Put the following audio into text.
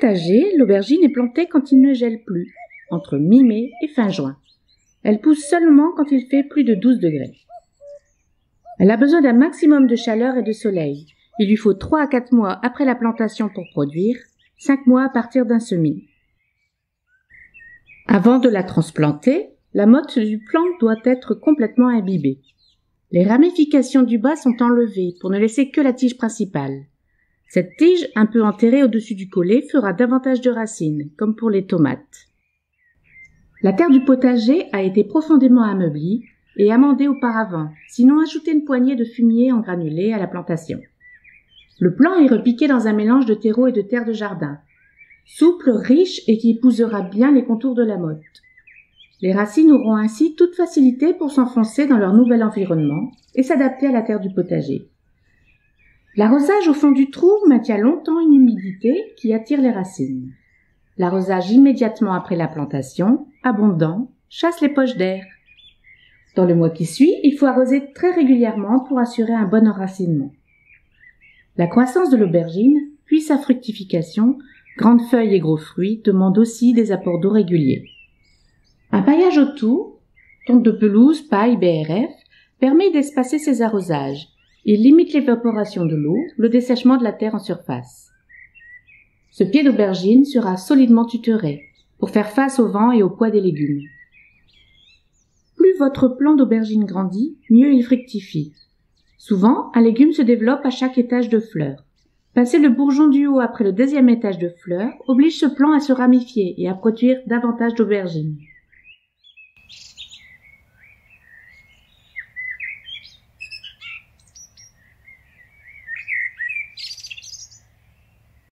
potager, l'aubergine est plantée quand il ne gèle plus, entre mi-mai et fin juin. Elle pousse seulement quand il fait plus de 12 degrés. Elle a besoin d'un maximum de chaleur et de soleil. Il lui faut 3 à 4 mois après la plantation pour produire, 5 mois à partir d'un semis. Avant de la transplanter, la motte du plant doit être complètement imbibée. Les ramifications du bas sont enlevées pour ne laisser que la tige principale. Cette tige, un peu enterrée au-dessus du collet, fera davantage de racines, comme pour les tomates. La terre du potager a été profondément ameublie et amendée auparavant, sinon ajoutez une poignée de fumier en granulés à la plantation. Le plant est repiqué dans un mélange de terreau et de terre de jardin, souple, riche et qui épousera bien les contours de la motte. Les racines auront ainsi toute facilité pour s'enfoncer dans leur nouvel environnement et s'adapter à la terre du potager. L'arrosage au fond du trou maintient longtemps une humidité qui attire les racines. L'arrosage immédiatement après la plantation, abondant, chasse les poches d'air. Dans le mois qui suit, il faut arroser très régulièrement pour assurer un bon enracinement. La croissance de l'aubergine, puis sa fructification, grandes feuilles et gros fruits, demandent aussi des apports d'eau réguliers. Un paillage autour, tonte de pelouse, paille, BRF, permet d'espacer ces arrosages. Il limite l'évaporation de l'eau, le dessèchement de la terre en surface. Ce pied d'aubergine sera solidement tutoré pour faire face au vent et au poids des légumes. Plus votre plant d'aubergine grandit, mieux il fructifie. Souvent, un légume se développe à chaque étage de fleurs. Passer le bourgeon du haut après le deuxième étage de fleurs oblige ce plant à se ramifier et à produire davantage d'aubergines.